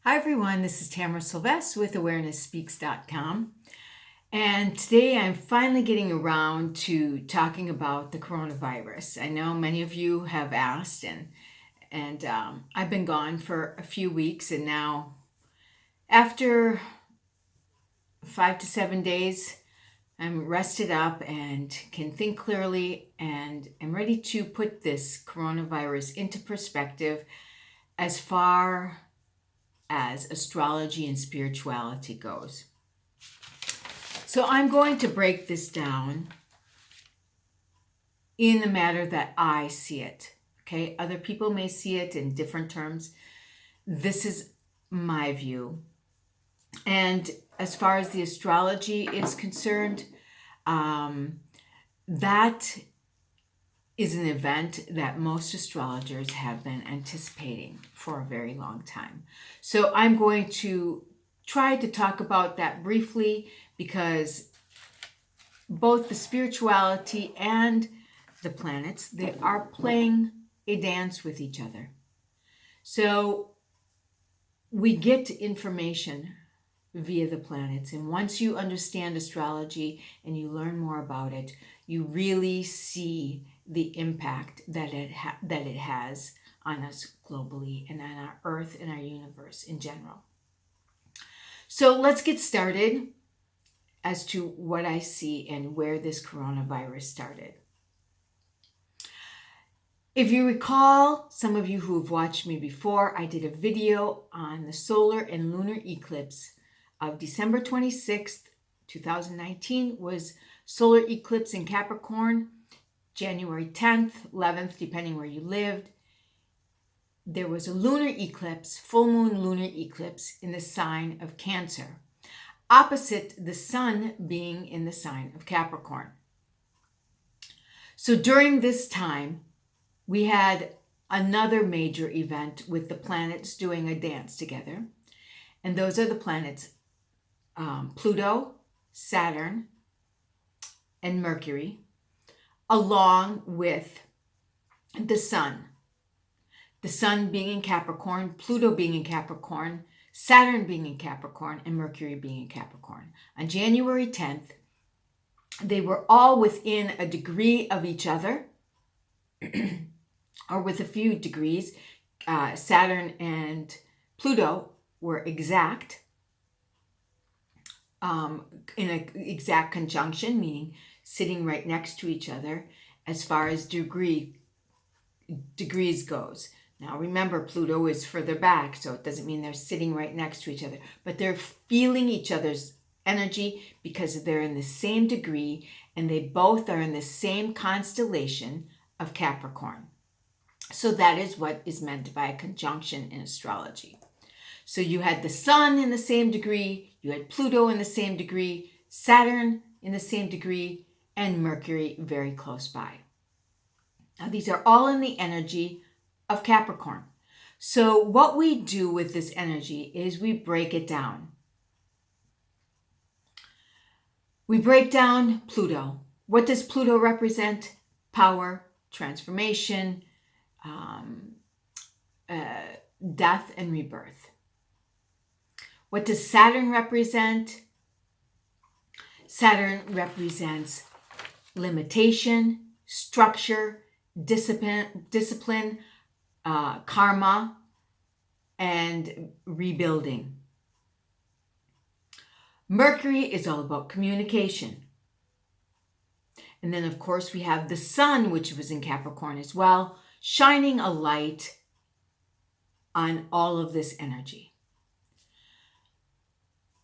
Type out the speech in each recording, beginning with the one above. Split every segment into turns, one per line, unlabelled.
Hi everyone, this is Tamara Sylvester with AwarenessSpeaks.com, and today I'm finally getting around to talking about the coronavirus. I know many of you have asked, and I've been gone for a few weeks, and now after 5 to 7 days, I'm rested up and can think clearly and am ready to put this coronavirus into perspective as far as astrology and spirituality goes. So I'm going to break this down in the manner that I see it. Okay, other people may see it in different terms. This is my view. And as far as the astrology is concerned, that is an event that most astrologers have been anticipating for a very long time. So I'm going to try to talk about that briefly because both the spirituality and the planets, they are playing a dance with each other. So we get information via the planets, and once you understand astrology and you learn more about it, you really see the impact that it has on us globally and on our Earth and our universe in general. So let's get started as to what I see and where this coronavirus started. If you recall, some of you who have watched me before, I did a video on the solar and lunar eclipse of December 26th, 2019 was solar eclipse in Capricorn. January 10th, 11th, depending where you lived, there was a lunar eclipse, full moon lunar eclipse in the sign of Cancer, opposite the sun being in the sign of Capricorn. So during this time, we had another major event with the planets doing a dance together. And those are the planets Pluto, Saturn, and Mercury, along with the sun. The sun being in Capricorn, Pluto being in Capricorn, Saturn being in Capricorn, and Mercury being in Capricorn. On January 10th, they were all within a degree of each other, or with a few degrees. Saturn and Pluto were exact, in an exact conjunction, meaning sitting right next to each other as far as degrees goes. Now remember, Pluto is further back, so it doesn't mean they're sitting right next to each other, but they're feeling each other's energy because they're in the same degree and they both are in the same constellation of Capricorn. So that is what is meant by a conjunction in astrology. So you had the sun in the same degree, you had Pluto in the same degree, Saturn in the same degree, and Mercury very close by. Now these are all in the energy of Capricorn. So what we do with this energy is we break it down. We break down Pluto. What does Pluto represent? Power, transformation, death and rebirth. What does Saturn represent? Saturn represents limitation, structure, discipline, karma, and rebuilding. Mercury is all about communication. And then, of course, we have the sun, which was in Capricorn as well, shining a light on all of this energy.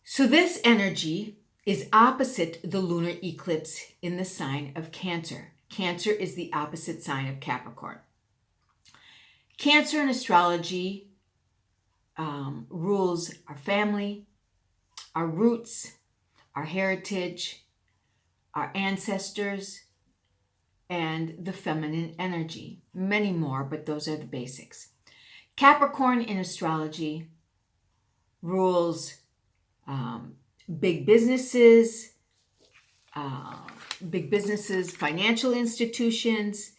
So this energy is opposite the lunar eclipse in the sign of Cancer. Cancer is the opposite sign of Capricorn. Cancer in astrology rules our family, our roots, our heritage, our ancestors, and the feminine energy. Many more, but those are the basics. Capricorn in astrology rules big businesses, financial institutions,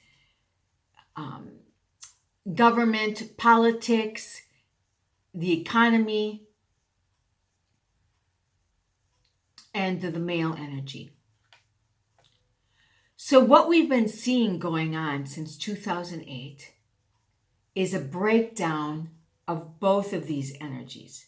government, politics, the economy, and the male energy. So what we've been seeing going on since 2008 is a breakdown of both of these energies,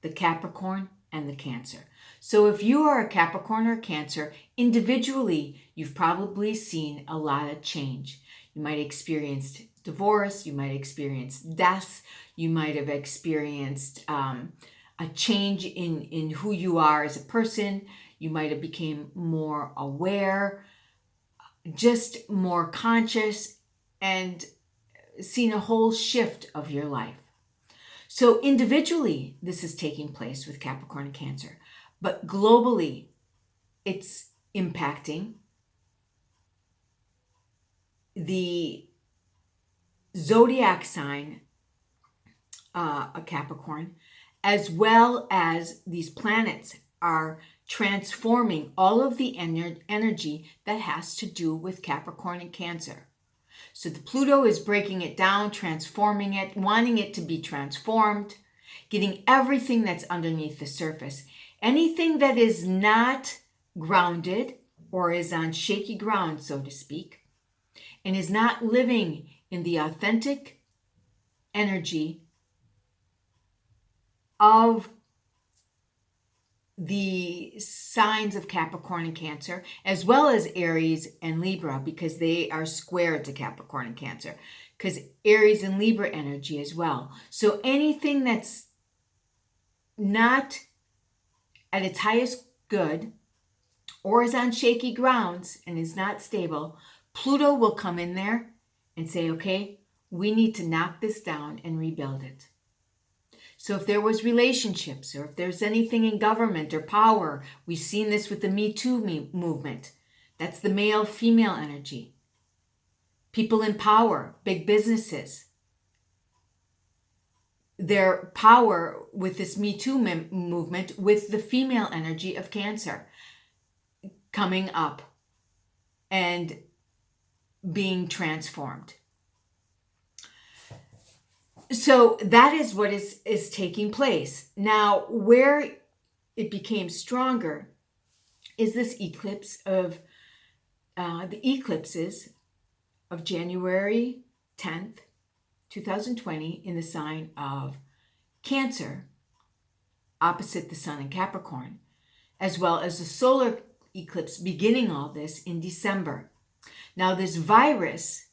the Capricorn and the Cancer. So if you are a Capricorn or Cancer, individually, you've probably seen a lot of change. You might have experienced divorce, you might have experienced death, you might have experienced a change in who you are as a person. You might have become more aware, just more conscious, and seen a whole shift of your life. So individually, this is taking place with Capricorn and Cancer, but globally, it's impacting the zodiac sign, a Capricorn, as well as these planets are transforming all of the energy that has to do with Capricorn and Cancer. So the Pluto is breaking it down, transforming it, wanting it to be transformed, getting everything that's underneath the surface. Anything that is not grounded or is on shaky ground, so to speak, and is not living in the authentic energy of the signs of Capricorn and Cancer, as well as Aries and Libra, because they are squared to Capricorn and Cancer, because Aries and Libra energy as well. So anything that's not at its highest good or is on shaky grounds and is not stable, Pluto will come in there and say, okay, we need to knock this down and rebuild it. So if there was relationships, or if there's anything in government or power, we've seen this with the Me Too movement. That's the male-female energy. People in power, big businesses. Their power with this Me Too movement with the female energy of Cancer coming up and being transformed. So that is what is taking place. Now, where it became stronger is this eclipse of the eclipses of January 10th, 2020 in the sign of Cancer, opposite the Sun in Capricorn, as well as the solar eclipse beginning all this in December. Now, this virus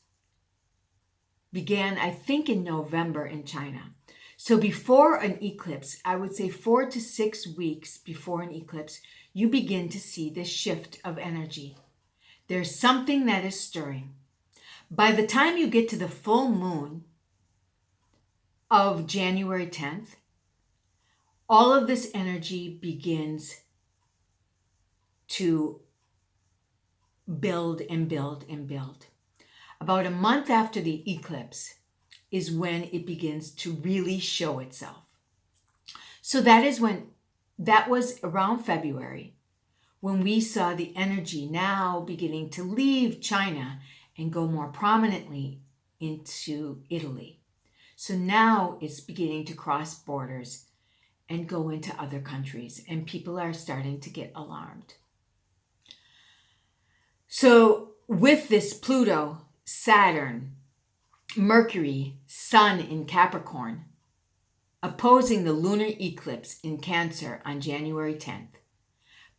began, I think, in November in China. So before an eclipse, I would say 4 to 6 weeks before an eclipse, you begin to see this shift of energy. There's something that is stirring. By the time you get to the full moon of January 10th, all of this energy begins to build and build and build. About a month after the eclipse is when it begins to really show itself. So that was around February, when we saw the energy now beginning to leave China and go more prominently into Italy. So now it's beginning to cross borders and go into other countries, and people are starting to get alarmed. So with this Pluto, Saturn, Mercury, Sun in Capricorn, opposing the lunar eclipse in Cancer on January 10th.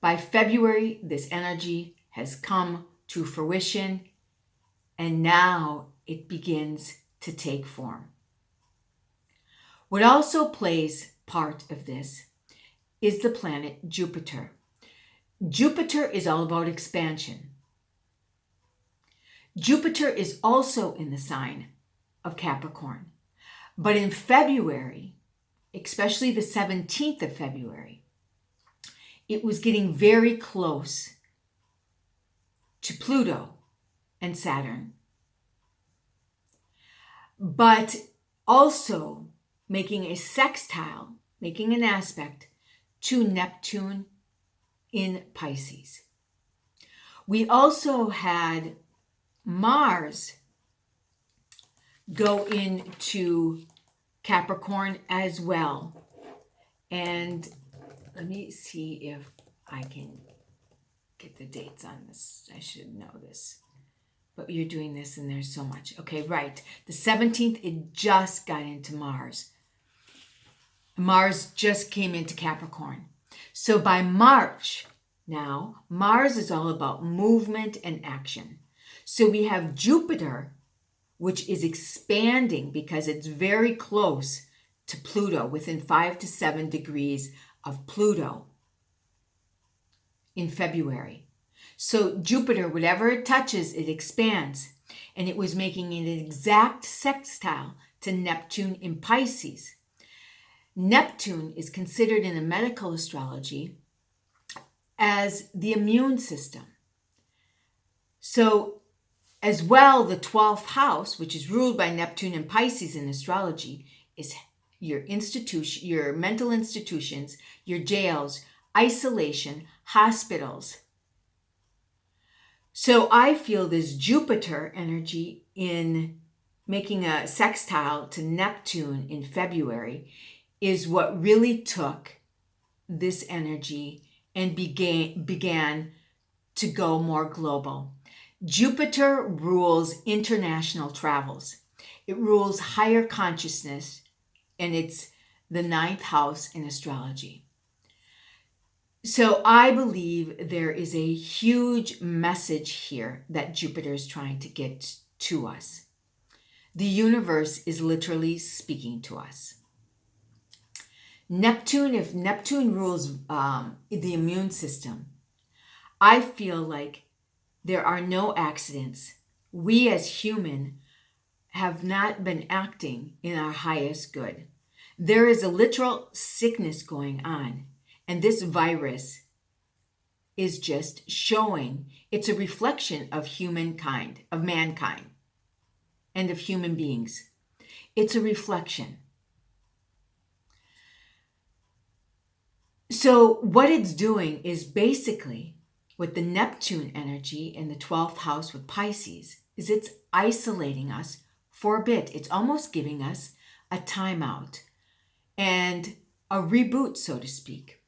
By February, this energy has come to fruition, and now it begins to take form. What also plays part of this is the planet Jupiter. Jupiter is all about expansion. Jupiter is also in the sign of Capricorn. But in February, especially the 17th of February, it was getting very close to Pluto and Saturn. But also making a sextile, making an aspect to Neptune in Pisces. We also had Mars go into Capricorn as well. And let me see if I can get the dates on this. I should know this. But you're doing this and there's so much. Okay, right. The 17th, it just got into Mars. Mars just came into Capricorn. So by March now, Mars is all about movement and action. So we have Jupiter, which is expanding because it's very close to Pluto, within 5 to 7 degrees of Pluto in February. So Jupiter, whatever it touches, it expands. And it was making an exact sextile to Neptune in Pisces. Neptune is considered in the medical astrology as the immune system. So as well, the 12th house, which is ruled by Neptune and Pisces in astrology, is your institution, your mental institutions, your jails, isolation, hospitals. So I feel this Jupiter energy in making a sextile to Neptune in February is what really took this energy and began to go more global. Jupiter rules international travels. It rules higher consciousness, and it's the 9th house in astrology. So I believe there is a huge message here that Jupiter is trying to get to us. The universe is literally speaking to us. Neptune, if Neptune rules the immune system, I feel like there are no accidents. We as human have not been acting in our highest good. There is a literal sickness going on, and this virus is just showing it's a reflection of humankind, of mankind, and of human beings. It's a reflection. So what it's doing is basically, with the Neptune energy in the 12th house with Pisces, is it's isolating us for a bit. It's almost giving us a timeout and a reboot, so to speak.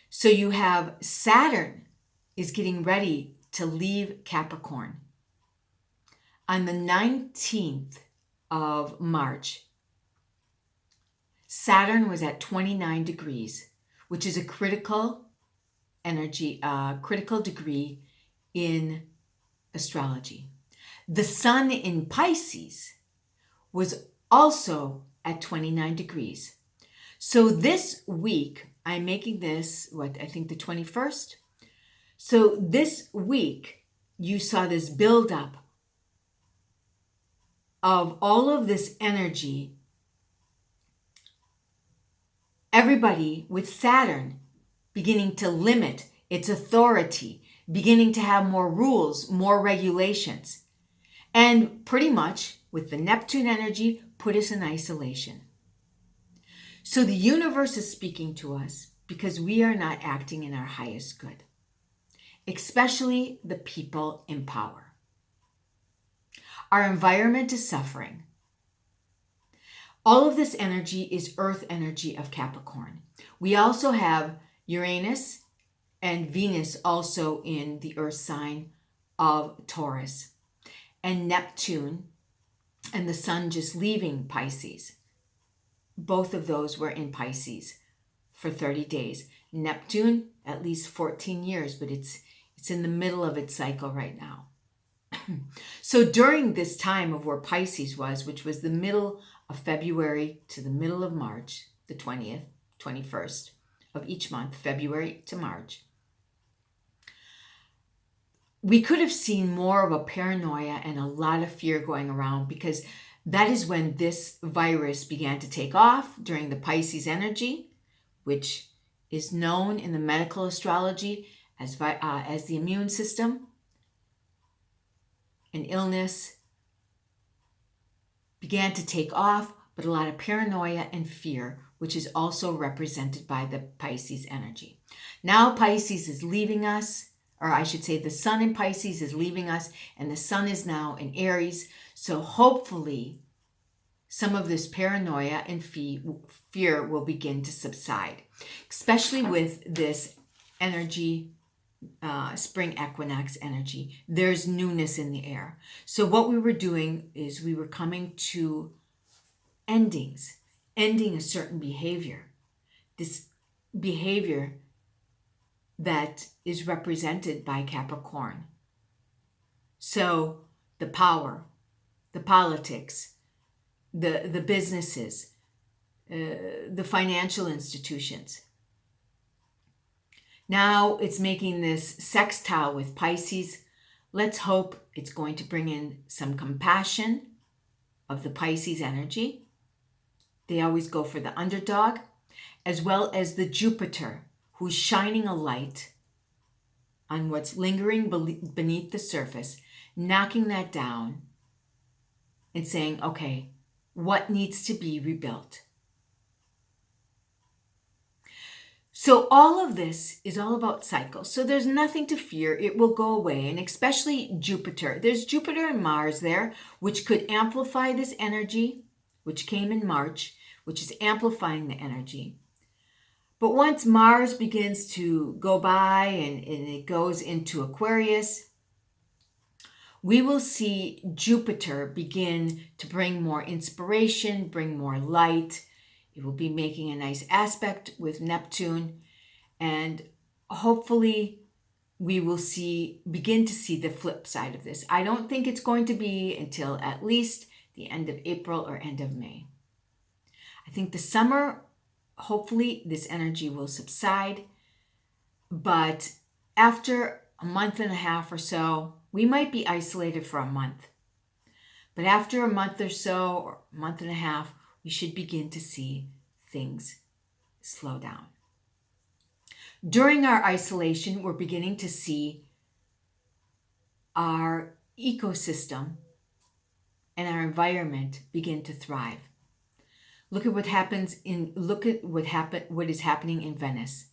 So you have Saturn is getting ready to leave Capricorn. On the 19th of March, Saturn was at 29 degrees, which is a critical energy, critical degree in astrology. The Sun in Pisces was also at 29 degrees. So this week, I'm making this, I think the 21st. So this week, you saw this buildup of all of this energy. Everybody with Saturn beginning to limit its authority, beginning to have more rules, more regulations. And pretty much with the Neptune energy, put us in isolation. So the universe is speaking to us because we are not acting in our highest good, especially the people in power. Our environment is suffering. All of this energy is Earth energy of Capricorn. We also have Uranus and Venus also in the Earth sign of Taurus, and Neptune and the Sun just leaving Pisces. Both of those were in Pisces for 30 days. Neptune, at least 14 years, but it's in the middle of its cycle right now. So during this time of where Pisces was, which was the middle of February to the middle of March, the 20th, 21st of each month, February to March, we could have seen more of a paranoia and a lot of fear going around, because that is when this virus began to take off during the Pisces energy, which is known in the medical astrology as the immune system. And illness began to take off, but a lot of paranoia and fear, which is also represented by the Pisces energy. Now Pisces is leaving us, or I should say the Sun in Pisces is leaving us, and the Sun is now in Aries. So hopefully some of this paranoia and fear will begin to subside, especially with this energy, spring equinox energy. There's newness in the air. So what we were doing is we were coming to ending a certain behavior. This behavior that is represented by Capricorn. So the power, the politics, the businesses, the financial institutions. Now it's making this sextile with Pisces. Let's hope it's going to bring in some compassion of the Pisces energy. They always go for the underdog, as well as the Jupiter, who's shining a light on what's lingering beneath the surface, knocking that down and saying, okay, what needs to be rebuilt? So all of this is all about cycles. So there's nothing to fear. It will go away. And especially Jupiter. There's Jupiter and Mars there, which could amplify this energy, which came in March, which is amplifying the energy. But once Mars begins to go by and it goes into Aquarius, we will see Jupiter begin to bring more inspiration, bring more light. It will be making a nice aspect with Neptune. And hopefully we will begin to see the flip side of this. I don't think it's going to be until at least the end of April or end of May. I think the summer, hopefully this energy will subside. But after a month and a half or so, we might be isolated for a month. But after a month or so, or a month and a half, we should begin to see things slow down. During our isolation, we're beginning to see our ecosystem and our environment begin to thrive. Look at what is happening in Venice.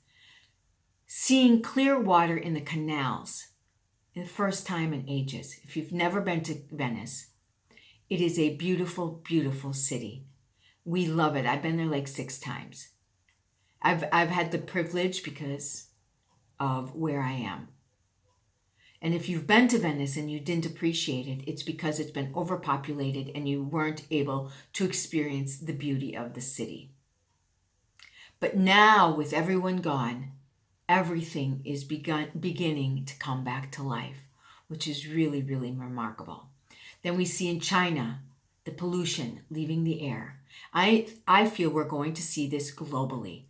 Seeing clear water in the canals, the first time in ages. If you've never been to Venice, it is a beautiful, beautiful city. We love it. I've been there like 6 times. I've had the privilege because of where I am. And if you've been to Venice and you didn't appreciate it, it's because it's been overpopulated and you weren't able to experience the beauty of the city. But now, with everyone gone, everything is beginning to come back to life, which is really, really remarkable. Then we see in China, the pollution leaving the air. I feel we're going to see this globally.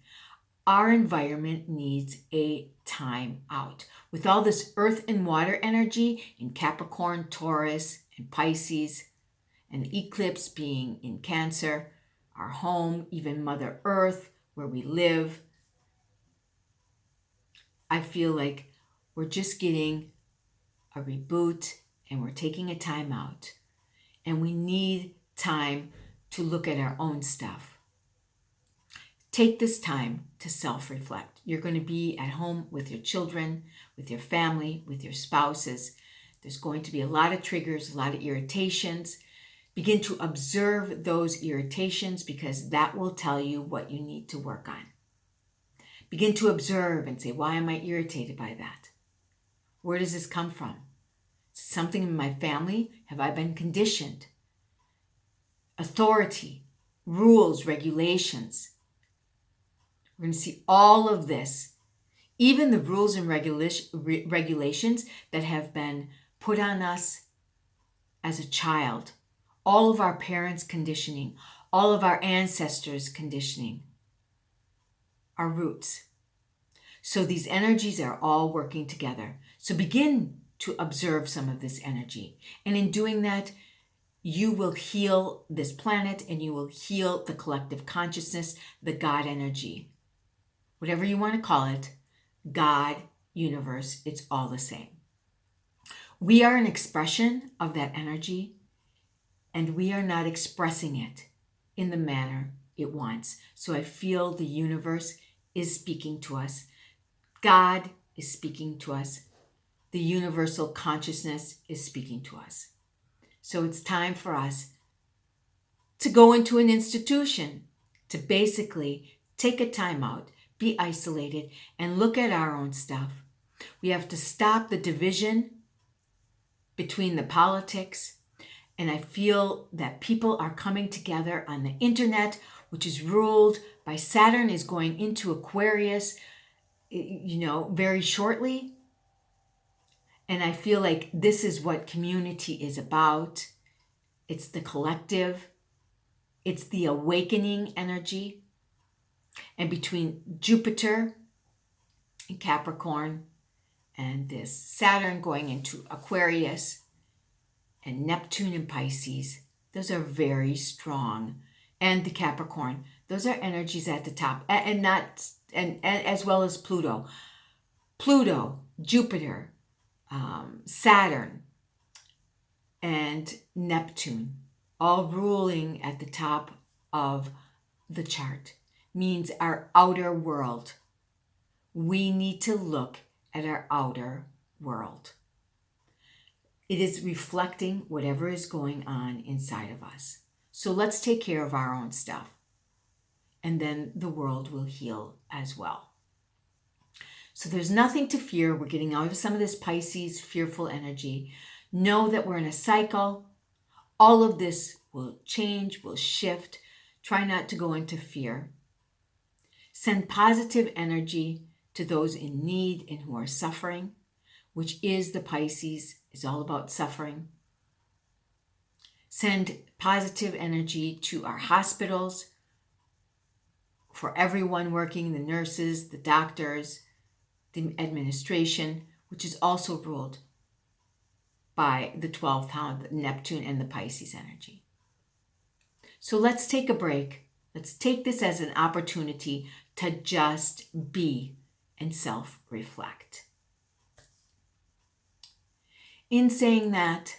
Our environment needs a time out. With all this earth and water energy in Capricorn, Taurus, and Pisces, and the eclipse being in Cancer, our home, even Mother Earth, where we live, I feel like we're just getting a reboot and we're taking a time out. And we need time to look at our own stuff. Take this time to self-reflect. You're going to be at home with your children, with your family, with your spouses. There's going to be a lot of triggers, a lot of irritations. Begin to observe those irritations because that will tell you what you need to work on. Begin to observe and say, why am I irritated by that? Where does this come from? Something in my family? Have I been conditioned? Authority, rules, regulations. We're going to see all of this, even the rules and regulations that have been put on us as a child, all of our parents' conditioning, all of our ancestors' conditioning, our roots. So these energies are all working together. So begin to observe some of this energy. And in doing that, you will heal this planet and you will heal the collective consciousness, the God energy. Whatever you want to call it, God, universe, it's all the same. We are an expression of that energy, and we are not expressing it in the manner it wants. So I feel the universe is speaking to us. God is speaking to us. The universal consciousness is speaking to us. So it's time for us to go into an institution, to basically take a time out, be isolated, and look at our own stuff. We have to stop the division between the politics. And I feel that people are coming together on the internet, which is ruled by Saturn is going into Aquarius, very shortly. And I feel like this is what community is about. It's the collective. It's the awakening energy. And between Jupiter in Capricorn and this Saturn going into Aquarius and Neptune in Pisces, those are very strong. And the Capricorn, those are energies at the top, and as well as Pluto. Pluto, Jupiter, Saturn, and Neptune, all ruling at the top of the chart, means our outer world. We need to look at our outer world. It is reflecting whatever is going on inside of us. So let's take care of our own stuff, and then the world will heal as well. So there's nothing to fear. We're getting out of some of this Pisces fearful energy. Know that we're in a cycle. All of this will change, will shift. Try not to go into fear. Send positive energy to those in need and who are suffering, which is the Pisces, is all about suffering. Send positive energy to our hospitals, for everyone working, the nurses, the doctors, the administration, which is also ruled by the 12th house, Neptune and the Pisces energy. So let's take a break. Let's take this as an opportunity to just be and self-reflect. In saying that,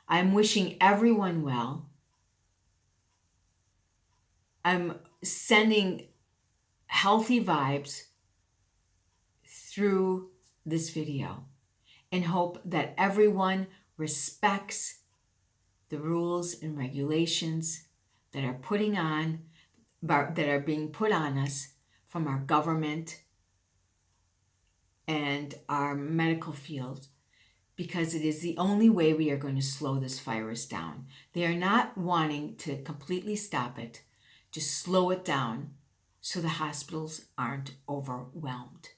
I'm wishing everyone well. I'm sending healthy vibes through this video and hope that everyone respects the rules and regulations that are being put on us from our government and our medical field, because it is the only way we are going to slow this virus down. They are not wanting to completely stop it, just slow it down so the hospitals aren't overwhelmed.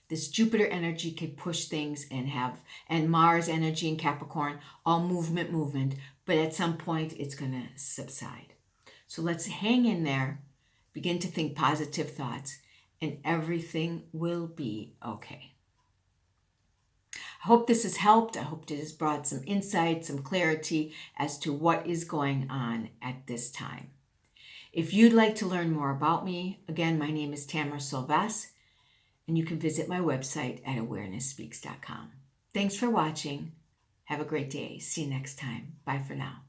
This Jupiter energy could push things and Mars energy in Capricorn, all movement, but at some point it's going to subside. So let's hang in there, begin to think positive thoughts, and everything will be okay. I hope this has helped. I hope it has brought some insight, some clarity as to what is going on at this time. If you'd like to learn more about me, again, my name is Tamara Silves, and you can visit my website at awareness-speaks.com. Thanks for watching. Have a great day. See you next time. Bye for now.